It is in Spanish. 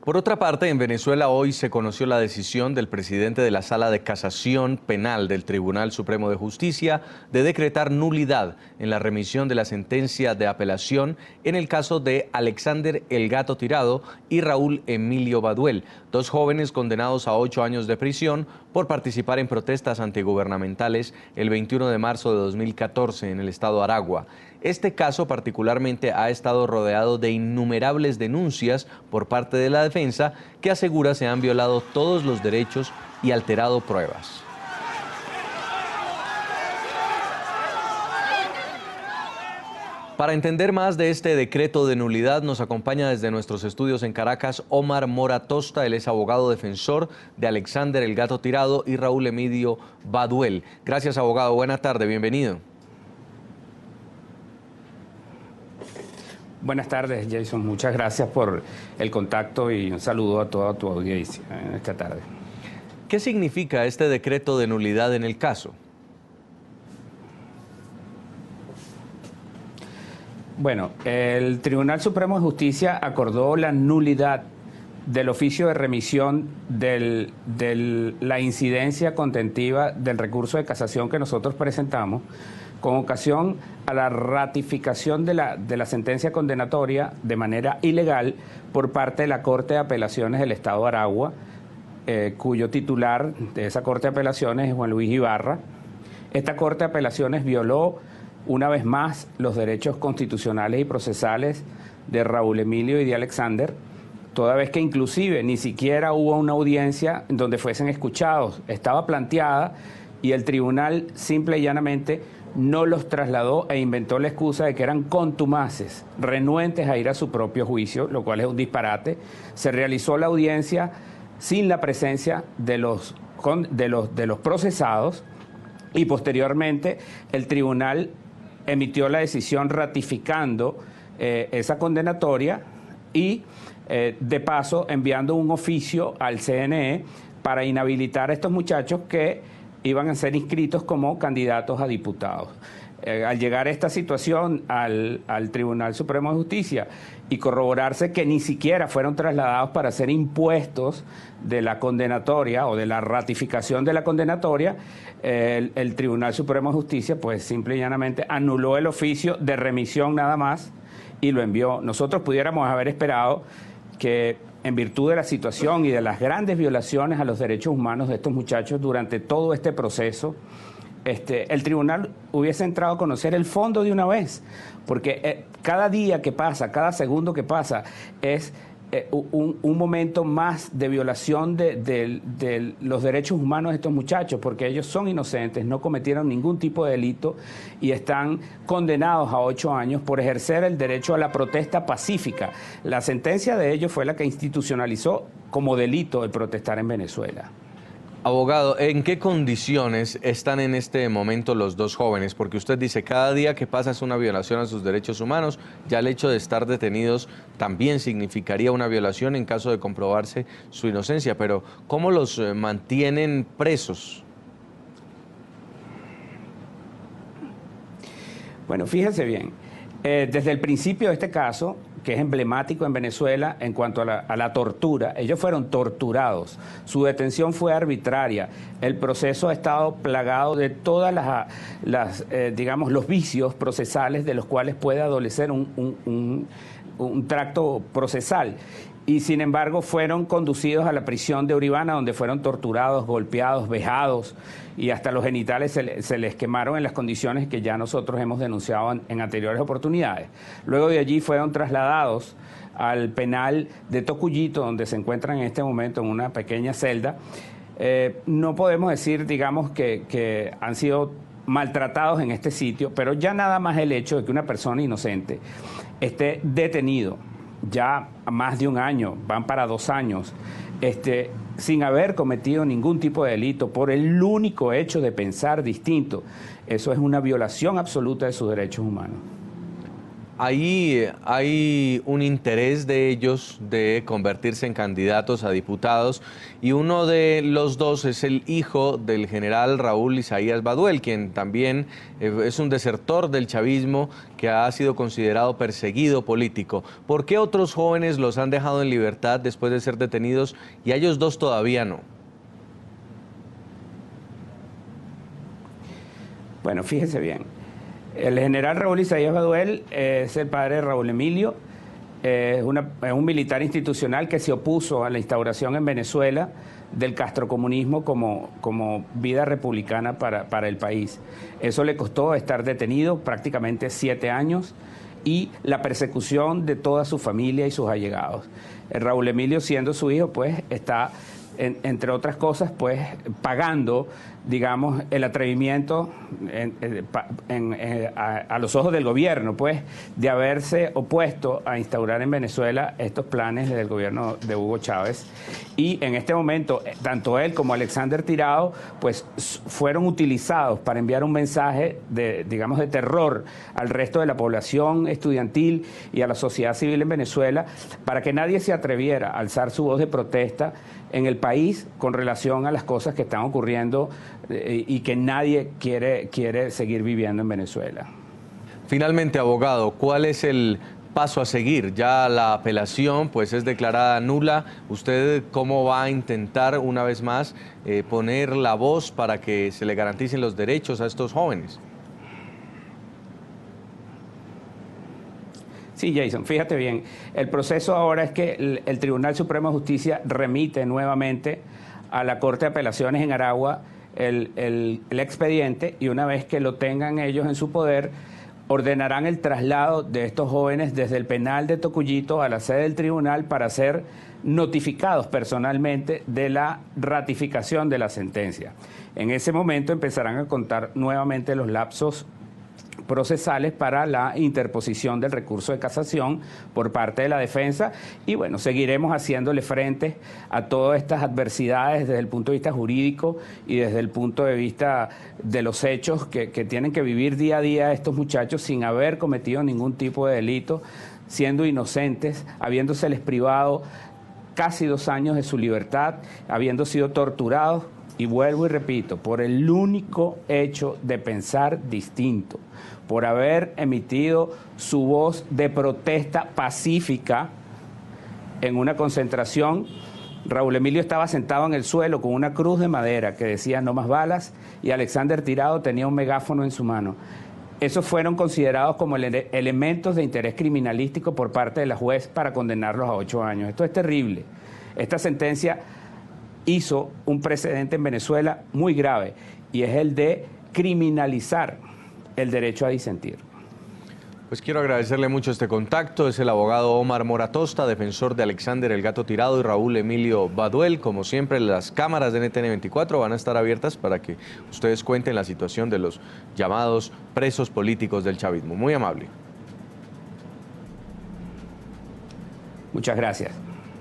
Por otra parte, en Venezuela hoy se conoció la decisión del presidente de la Sala de Casación Penal del Tribunal Supremo de Justicia de decretar nulidad en la remisión de la sentencia de apelación en el caso de Alexander El Gato Tirado y Raúl Emilio Baduel, dos jóvenes condenados a 8 años de prisión por participar en protestas antigubernamentales el 21 de marzo de 2014 en el estado Aragua. Este caso particularmente ha estado rodeado de innumerables denuncias por parte de la defensa que asegura se han violado todos los derechos y alterado pruebas. Para entender más de este decreto de nulidad, nos acompaña desde nuestros estudios en Caracas Omar Mora Tosta. Él es abogado defensor de Alexander El Gato Tirado y Raúl Emilio Baduel. Gracias, abogado. Buena tarde, bienvenido. Buenas tardes, Jason. Muchas gracias por el contacto y un saludo a toda tu audiencia en esta tarde. ¿Qué significa este decreto de nulidad en el caso? Bueno, el Tribunal Supremo de Justicia acordó la nulidad del oficio de remisión de la incidencia contentiva del recurso de casación que nosotros presentamos con ocasión a la ratificación de la sentencia condenatoria de manera ilegal por parte de la Corte de Apelaciones del Estado de Aragua, cuyo titular de esa Corte de Apelaciones es Juan Luis Ibarra. Esta Corte de Apelaciones violó una vez más los derechos constitucionales y procesales de Raúl Emilio y de Alexander, toda vez que inclusive ni siquiera hubo una audiencia en donde fuesen escuchados. Estaba planteada y el tribunal simple y llanamente no los trasladó e inventó la excusa de que eran contumaces, renuentes a ir a su propio juicio, lo cual es un disparate. Se realizó la audiencia sin la presencia de los procesados y posteriormente el tribunal emitió la decisión ratificando esa condenatoria y de paso enviando un oficio al CNE para inhabilitar a estos muchachos que iban a ser inscritos como candidatos a diputados. Al llegar a esta situación al Tribunal Supremo de Justicia y corroborarse que ni siquiera fueron trasladados para ser impuestos de la condenatoria o de la ratificación de la condenatoria, el Tribunal Supremo de Justicia pues simple y llanamente anuló el oficio de remisión nada más y lo envió. Nosotros pudiéramos haber esperado que en virtud de la situación y de las grandes violaciones a los derechos humanos de estos muchachos durante todo este proceso, el tribunal hubiese entrado a conocer el fondo de una vez, porque cada día que pasa, cada segundo que pasa, es un momento más de violación de los derechos humanos de estos muchachos, porque ellos son inocentes, no cometieron ningún tipo de delito y están condenados a 8 años por ejercer el derecho a la protesta pacífica. La sentencia de ellos fue la que institucionalizó como delito el protestar en Venezuela. Abogado, ¿en qué condiciones están en este momento los dos jóvenes? Porque usted dice, cada día que pasa es una violación a sus derechos humanos, ya el hecho de estar detenidos también significaría una violación en caso de comprobarse su inocencia, pero ¿cómo los mantienen presos? Bueno, fíjese bien, desde el principio de este caso, que es emblemático en Venezuela en cuanto a la tortura. Ellos fueron torturados, su detención fue arbitraria, el proceso ha estado plagado de todas digamos, los vicios procesales de los cuales puede adolecer un tracto procesal. Y sin embargo fueron conducidos a la prisión de Uribana, donde fueron torturados, golpeados, vejados y hasta los genitales se les quemaron en las condiciones que ya nosotros hemos denunciado en anteriores oportunidades. Luego de allí fueron trasladados al penal de Tocuyito, donde se encuentran en este momento en una pequeña celda. No podemos decir, digamos, que han sido maltratados en este sitio, pero ya nada más el hecho de que una persona inocente esté detenido ya más de 1 año, van para 2 años, sin haber cometido ningún tipo de delito por el único hecho de pensar distinto. Eso es una violación absoluta de sus derechos humanos. Ahí hay un interés de ellos de convertirse en candidatos a diputados y uno de los dos es el hijo del general Raúl Isaías Baduel, quien también es un desertor del chavismo que ha sido considerado perseguido político. ¿Por qué otros jóvenes los han dejado en libertad después de ser detenidos y a ellos dos todavía no? Bueno, fíjese bien. El general Raúl Isaías Baduel es el padre de Raúl Emilio, es un militar institucional que se opuso a la instauración en Venezuela del castrocomunismo como vida republicana para el país. Eso le costó estar detenido prácticamente 7 años y la persecución de toda su familia y sus allegados. Raúl Emilio, siendo su hijo, pues está, entre otras cosas, pues pagando, digamos, el atrevimiento a los ojos del gobierno, pues, de haberse opuesto a instaurar en Venezuela estos planes del gobierno de Hugo Chávez. Y en este momento, tanto él como Alexander Tirado, pues, fueron utilizados para enviar un mensaje de, digamos, de terror al resto de la población estudiantil y a la sociedad civil en Venezuela, para que nadie se atreviera a alzar su voz de protesta en el país con relación a las cosas que están ocurriendo y que nadie quiere seguir viviendo en Venezuela. Finalmente, abogado, ¿cuál es el paso a seguir? Ya la apelación pues es declarada nula. ¿Usted cómo va a intentar una vez más poner la voz para que se le garanticen los derechos a estos jóvenes? Sí, Jason, fíjate bien, el proceso ahora es que el Tribunal Supremo de Justicia remite nuevamente a la Corte de Apelaciones en Aragua el expediente, y una vez que lo tengan ellos en su poder, ordenarán el traslado de estos jóvenes desde el penal de Tocuyito a la sede del tribunal para ser notificados personalmente de la ratificación de la sentencia. En ese momento empezarán a contar nuevamente los lapsos procesales para la interposición del recurso de casación por parte de la defensa, y bueno, seguiremos haciéndole frente a todas estas adversidades desde el punto de vista jurídico y desde el punto de vista de los hechos que tienen que vivir día a día estos muchachos sin haber cometido ningún tipo de delito, siendo inocentes, habiéndoseles privado casi 2 años de su libertad, habiendo sido torturados, y vuelvo y repito, por el único hecho de pensar distinto, por haber emitido su voz de protesta pacífica en una concentración. Raúl Emilio estaba sentado en el suelo con una cruz de madera que decía "no más balas", y Alexander Tirado tenía un megáfono en su mano. Esos fueron considerados como elementos de interés criminalístico por parte de la juez para condenarlos a 8 años. Esto es terrible. Esta sentencia hizo un precedente en Venezuela muy grave, y es el de criminalizar el derecho a disentir. Pues quiero agradecerle mucho este contacto. Es el abogado Omar Moratosta, defensor de Alexander El Gato Tirado y Raúl Emilio Baduel. Como siempre, las cámaras de NTN 24 van a estar abiertas para que ustedes cuenten la situación de los llamados presos políticos del chavismo. Muy amable. Muchas gracias.